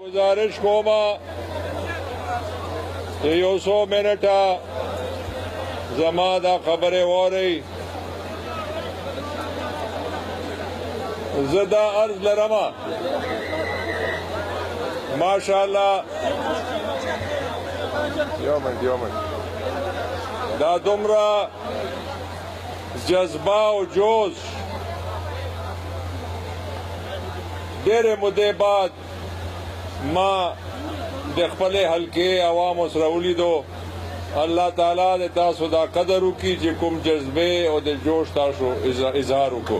गुजारिश कोमा कि 100 मिनटा जमा दा खबरें हो रही ज़दा अर्ज लरमा माशाअल्लाह दा दुमरा जज्बा और जोश देर मुद्दे बाद माँ देखपले हल्के अवाम उसराउली दो अल्लाह ताला ने तासो दा कदर की जिकुम जज्बे और दे जोश तासो इजहार को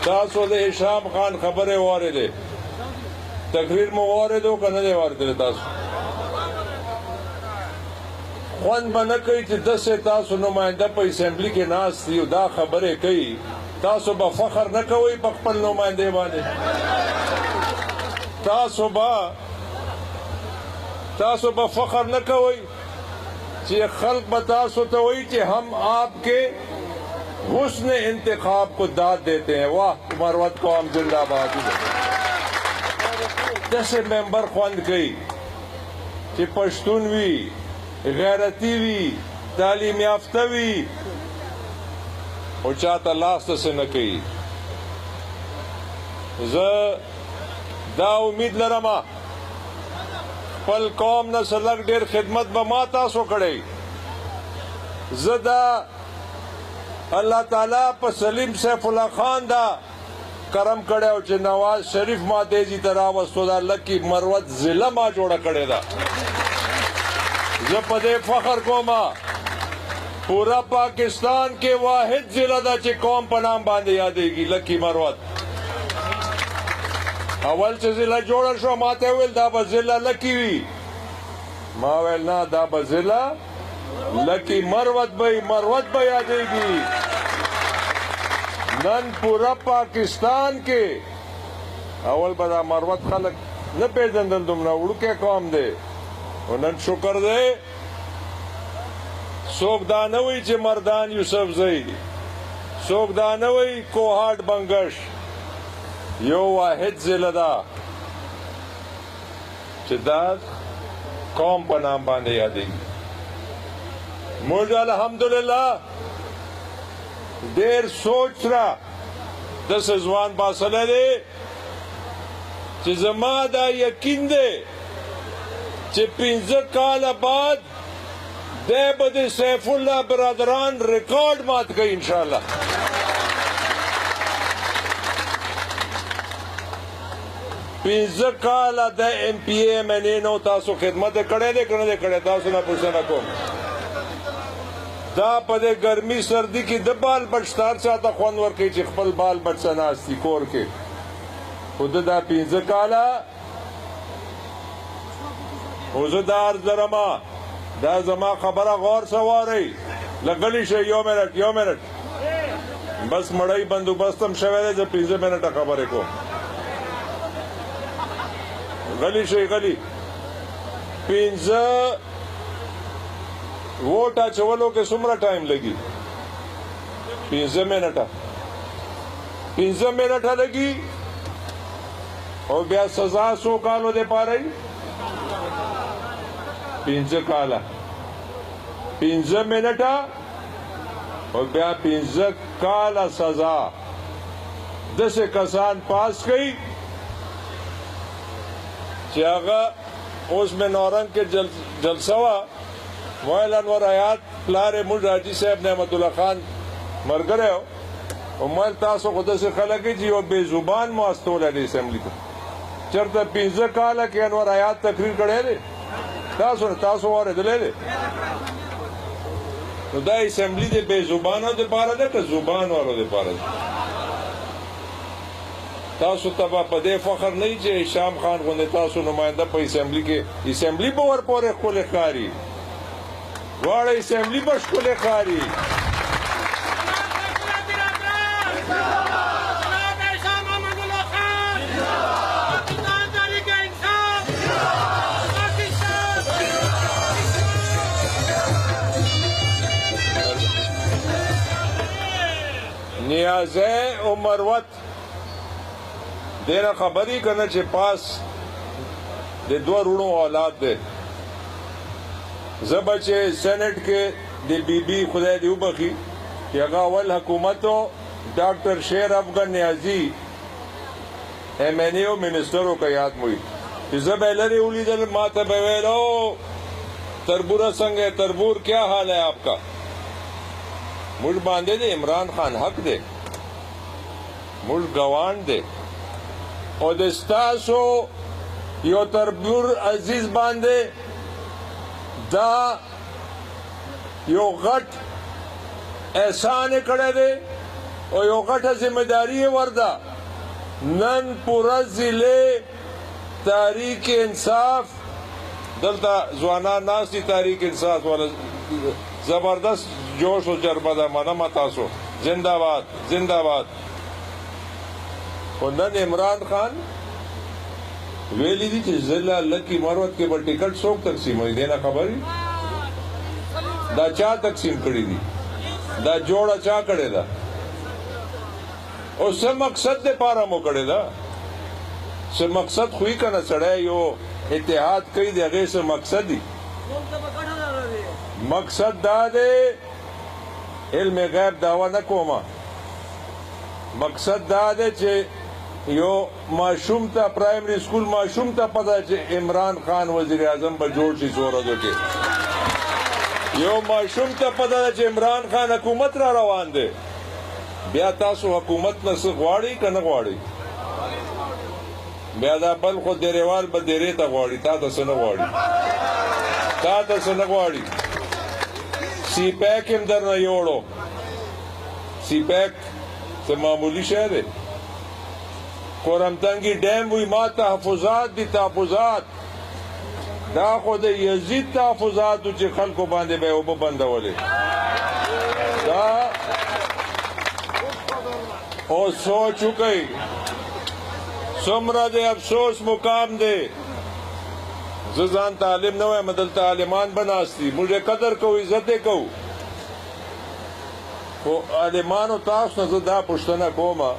तासो दे हिशाम खान खबरें वारे दे तकरीर में वारे दो कन्ने वारे दे तासो ख्वान बना कई थी 10 से तासो नुमाइंदा पे असेंबली के नास थी दा खबरें कई तासो बा फखर न कोई पकपल नुमाइंदे बाने तासो बा फखर न कोई कि खल्क बतासो तो वही कि हम आपके हुस्न इंतखाब को दाद देते हैं। वाह मरवत कौम जिंदाबाद। जैसे मेंबर ख्वान गई कि पश्तून भी गैरती भी तालीम याफ्ता भी और चाहता लास्ट से न कही दा उम्मीद लरमा पल कौम न सलग डेर खिदमत बमाता सो कड़े जदा अल्लाह ताला पर सलीम सैफ उल्लाह खान दा करम करे और नवाज शरीफ माँ तेजी तरह वस्तुदा लक्की मरवत जिला माँ जोड़ा करे दा जब पदे फखर को माँ पूरा पाकिस्तान के वाहिद जिला दा चे कौम पर नाम बांधे यादेगी लक्की मरवत अवल से जिला जोड़ा शो माते हुए दाबा जिला लकी हुई मावेल ना दाबा जिला लकी मरवत भाई आ जाएगी नन पूरा पाकिस्तान के अवल बदा मरवत खलक न पेजंदल तुम ना उड़ के कौम दे नन शुक्र दे सोगदान हुई चे मर्दान यूसुफ जई सोगदान हुई कोहाट बंगश यो वाहिद जिलदा चिदाद कौम पर नाम बांधे यादेगी मुझे अल्हम्दुलिल्लाह देर सोच रहा 10 जवान बासले दे चे जमादा यकीन दे चे 15 काल बाद दे बदे सैफुल्लाह बरादरान रिकॉर्ड मात गई इंशाल्लाह। पिंजर काला द MPA मैंने नो तासो खिदमत करे दे तासो ना पूछना को दा पदे गर्मी सर्दी की दबाल बचतार चाहता ख्वानवर के चिखपल बाल बच्चा नास्ती कोर के खुद दा पिंजर काला उजदार जरमा दा जमा खबरा गौर सवारी लगली से यो मिनट बस मड़ई बंदोबस्तम शवेरे जब 15 मिनट खबरे को गली से गली 15 वोट चवलो के सुमरा टाइम लगी 15 मिनट लगी और ब्या सजा 100 कालो दे पा रही 15 काला 15 मिनट और ब्या 15 काला सजा 10 कसान पास गई चागा उसमें नौरंग के जलसवा मोहल अनवर आयात प्लारे मुल राजी साहब नेमतुल्ला खान मर गए हो और मल तासो खुद से खलकी जी और बेजुबान मास्तोल है असेंबली को चरता 15 काला के अनवर आयात तकरीर करे दे तासो और दिले दे तो दा असेंबली दे बेजुबानों दे पारा दे के जुबान वालों दे पारा दे तासो तबा पदे फखर नहीं चे शाम खान को तासो नुमाइंदा पे असेंबली पर पोरे खोले कारी वाड़े असेंबली पर खोले कारी नियाज़े उमरवत देना खबरी करना चे पास दे दो रूणों औलाद दे जबचे सेनेट के दे बीबी खुदा दी उबखी कि अगावल हुकूमतों डॉक्टर शेर अफगन न्याजी MNA मिनिस्टरों का याद मुई जब एलरे उली जल माता बेवेलो तरबूरा संग है तरबूर क्या हाल है आपका मुल्क बांधे दे इमरान खान हक दे मुल्क गवान दे और दस्तासो यो तरबूर अजीज बांधे दा यो गट एहसान कड़े दे और यो गट जिम्मेदारी है वर्दा नन पूरा जिले तारीख इंसाफ दलता जवाना नास की तारीख इंसाफ वाला जबरदस्त जोश और जरबदा मना मतासो जिंदाबाद जिंदाबाद और नन इमरान खान वेली दी जिला लक्की मरवत के बल टिकट सोक तकसीम हुई देना खबर दा चा तकसीम करी दी दा जोड़ा चा करे दा और से मकसद दे पारा मो करे दा से मकसद हुई का न सड़े यो इतिहाद कई दे से मकसद ही मकसद दा दे इल्म गैब दावा न कोमा मकसद दा दे चे यो माशूम था प्राइमरी स्कूल माशूम था पता चे इमरान खान वजीर आजम बजोड़ सी सोरदो के यो माशूम था पता चे इमरान खान हुकूमत रा रवान दे ब्या तासो हुकूमत न गवाड़ी का न गवाड़ी ब्या दा बल को देरेवाल बदेरे ता गवाड़ी ता तसन गवाड़ी सी पैक इमदर न योड़ो सी पैक से मामूली शहर है कोरमतंगी डैम हुई मा तहफुजात दी तहफुजात दा खुद यजीद तहफुजात उचे खल को बांधे बे वो बंदा वाले दा ओ सो चुके सुमरा दे अफसोस मुकाम दे जजान तालिम न हुए मदल तालिमान बनास्ती मुझे कदर को इज्जत को आलिमान तास न दा पुश्तना कोमा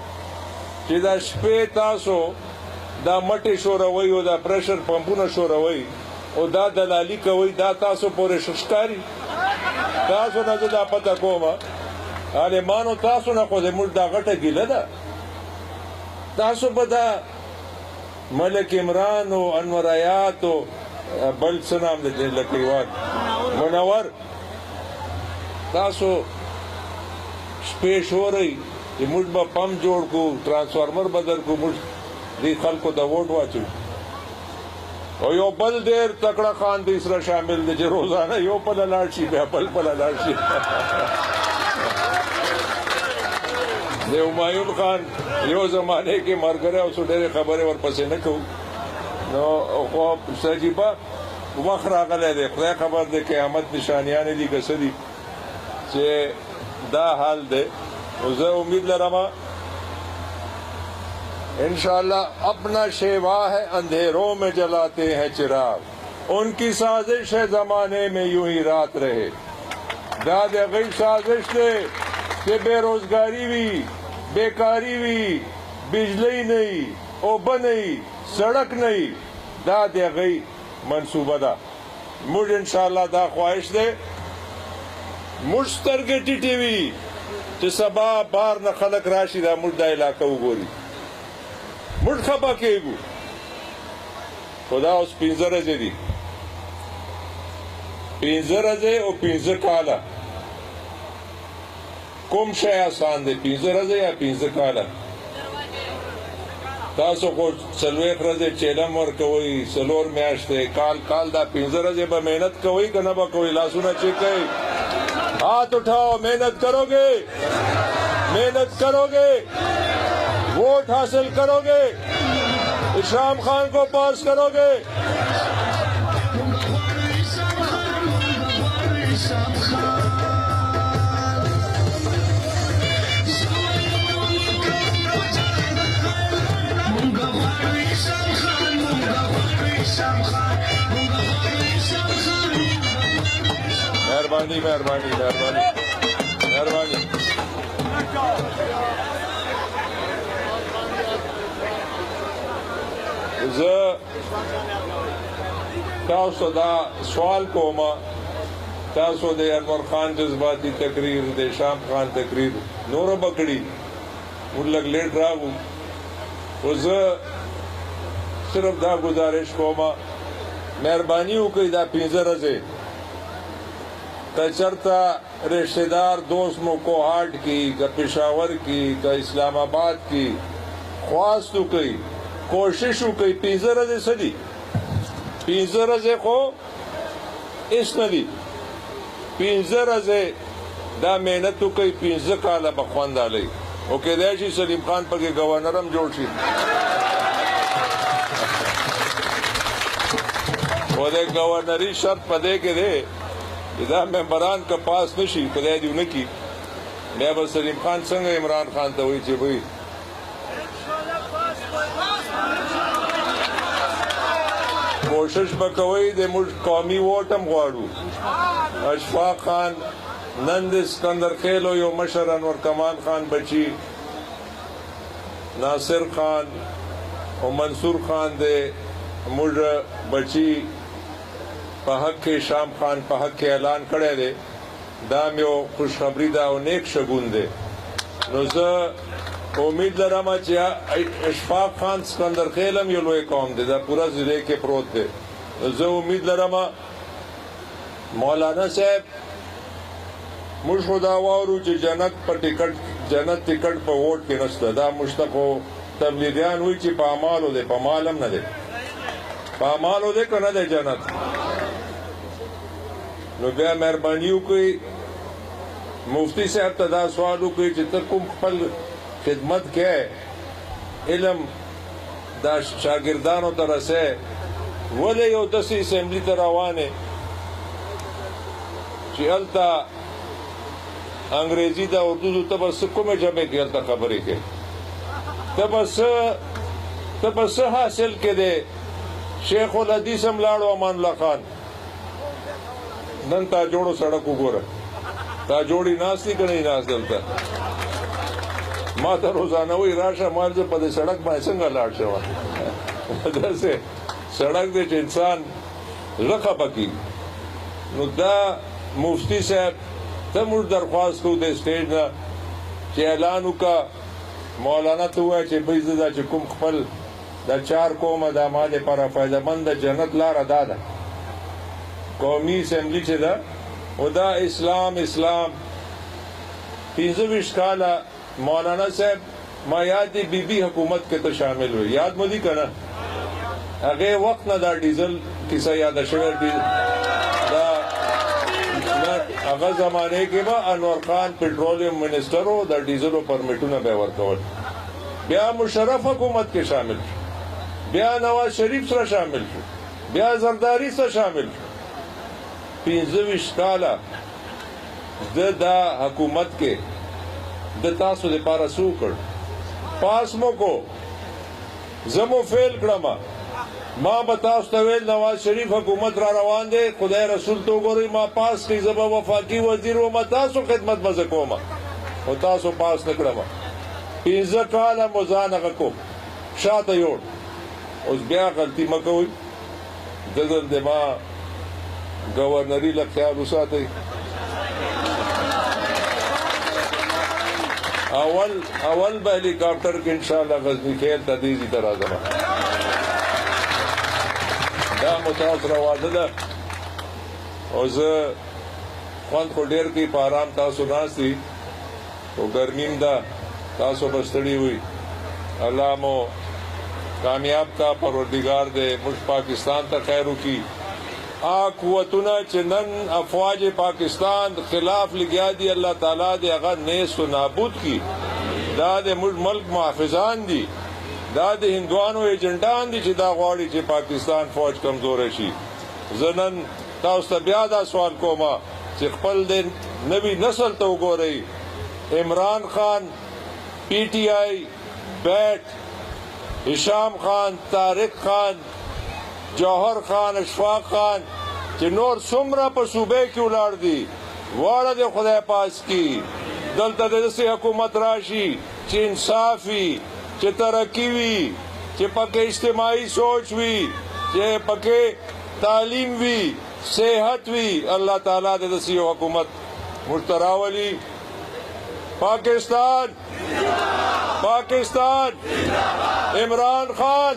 कि दा शपे तासो दा मटे शोरवई और दा प्रेशर पंपुना शोरवई और दा दलाली कवई दा तासो पोरे शस्कारी तासो न दा पता कोमा आले मानो तासो न खोदे मुल्क दा गटा गिला दा तासो बदा मलिक इमरान और अनवर आयात और बल सनाम दे लकीवान मुनवर तासो स्पेश हो रही ये मुल्क बा पम जोड़ को ट्रांसफार्मर बदल को मुल्क दी खल को दा वोट वाचू और यो बल देर तकड़ा खान तीसरा शामिल दे रोजाना यो पल लाडशी बे पल लाडशी दे हुमायूं खान यो जमाने के मर गए और सुडेरे खबरें और पसे न कहूँ नो खो सजीबा वखरा गले दे खुदा खबर दे क़यामत निशानियां ने दी कसदी से दा हाल दे उसे उम्मीद लरमा इंशाअल्लाह अपना शेवा है अंधेरों में जलाते हैं चिराग उनकी साजिश है जमाने में यूं ही रात रहे दादे गई साजिश दे कि बेरोजगारी भी बेकारी भी बिजली नहीं ओबा नहीं सड़क नहीं दादे गई मनसूबा दा मुझ इंशाअल्लाह दा ख्वाहिश दे मुश्तर के टीवी तो सबा बार न खलक राशि दा मुर्दा इलाका गोरी मुड़ खबा केगू खुदा उस पिंजर अजे दी पिंजर अजे और पिंजर काला कुम शय आसान दे पिंजर अजे या पिंजर काला तासो को सलवेख रजे चेलम और कोई सलोर मैश दे काल काल दा पिंजर अजे बा मेहनत कोई कना बा कोई लासुना चेके हाथ उठाओ मेहनत करोगे वोट हासिल करोगे इशराम खान को पास करोगे मेहरबानी मेहरबानी मेहरबानी मेहरबानी زه تاسو دا سوال کوم تاسو د انور خان جذباتي تقریر د شام خان تقریر نور بکړي موږ لږ لیټ راغو او زه صرف دا گزارش کوم مهرباني وکړئ دا 15 ورځې که چرته رشتہ دار دوست مو کوهاټ کی که پشاور کی که اسلام آباد کی خواست وکړئ کوشش وکړئ 15 ورځې څه دي 15 ورځې خو هېڅ نه دي 15 ورځې دا محنت وکړئ 15 کاله به خوند هلئ او کیدای شي سلیم خان پکې گورنر هم جوړ شي و د گورنري شرط په دې کې دی چې دا ممبران که پاس نشي خدای دې ونه کړي بیا به سلیم خان څنګه عمران خان ته وایي چې وایي کوشش به کوئ د موږ قومي ووټ هم غواړو اشفاق خان نن د اسکندر خیلو یو مشر انور کمال خان بچي ناصر خان او منصور خان د موږ بچي په حق کې شام خان په حق کې اعلان کړی دی دا مې یو خوشخبري ده او نیک شګون دی نو زه امید لرم چې اشفاق خان اسکندر خیل هم یو لوی قوم دی دا پوره ضلع کې پروت دی زه امید لرم مولانا صاحب موږ خو دا واورو چې جنت ټکټ په ووټ کې نشته دا موږ ته خو تبلیغیان وایي چې په اعمالو دی په مال هم نه دی په اعمالو دی که نه دی جنت نو بیا مهرباني وکړئ مفتی صاحب ته دا سوال وکړئ چې ته کوم خپل خدمت کې علم دا شاګردانو ته رسې ولې یو داسې اسمبلي ته روان یې چې هلته انګریزي ده اردو ته به څه کومې ژبې کې هلته خبرې کوې ته به څه حاصل کې دی شیخ الحدیث هم لاړو امان الله خان نن تا جوړو سړک وګوره تا جوړي ناست دي که نه ناست دلته ما ته روزانه وایي راشه مال زه په دې سړک باندې څنګه لاړ شم داسې سړک دی چې انسان زړه خفه کېږي نو دا مفتی صاحب ته موږ درخواست کوو د سټیج نه چې اعلان وکړه مولانا ته ووایه چې بھئی زه دا چې کوم خپل دا 4 قومه دا ما دپاره فایدهمند د جنت لاره دا ده قومي اسمبلي چې ده او دا اسلام 25 کاله مولانا صاحب ما یاد دی بی بی حکومت کې ته شامل ہوئی یاد مو دی که نه هغې وخت نه دا ډیزل کیسه یاده شوې دا هغه زمانې کې به انور خان پټرولیم منسټر و د ډیزلو پرمیټونه به یې ورکول بیا مشرف حکومت کې شامل شو بیا نواز شریف سره شامل شو بیا زرداری سره شامل شو 25 کاله د دا حکومت کې د تاسو دپاره څه وکړ پاس مو کو زه مو فیل کړم ما به تاسو ته ویل نواز شریف حکومت را روان دی خدای رسول ته وګورئ ما پاس کړئ زه به وفاقي وزیر وم تاسو خدمت به زه کوم خو تاسو پاس نه کړم 15 کاله مو ځان هغه کوم شاته یوړ اوس بیا غلطي مه کوئ دغه د ما گورنري له خیال وساتئ اول به هلیکاپټر کې انشاءالله غزني خیل ته دیزي ته راځم دا مو تاسو سره واده ده او زه خوند خو ډېر کوي په ارام تاسو ناست دي خو ګرمي ده تاسو به ستړي وي الله مو کامیاب کا پروردگار دے ملک پاکستان تا خیر کی قوتنا چې نن افواج پاکستان خلاف لګیا دي الله تعالی دې هغه نیست و نابود کی دا د ملک محافظان دي دا د هندوانو ایجنټان دي چې دا غواړي چې پاکستان فوج کمزور شي زنن تاسو ته بیا دا سوال کوم چې خپل د نوی نسل ته وګورئ Imran Khan P T I bat Hisham Khan Tariq Khan Johar Khan Ashfaq Khan چې نور څومره په صوبې کې ولاړ دي واړه د خدای پاس کی دلته د داسې حکومت راشي چې انصاف وي چې ترقي وي چې پکې اجتماعي سوچ وي چې پکې تعلیم وي صحت وي الله تعالی د داسې یو حکومت موږ ته راولي پاکستان عمران خان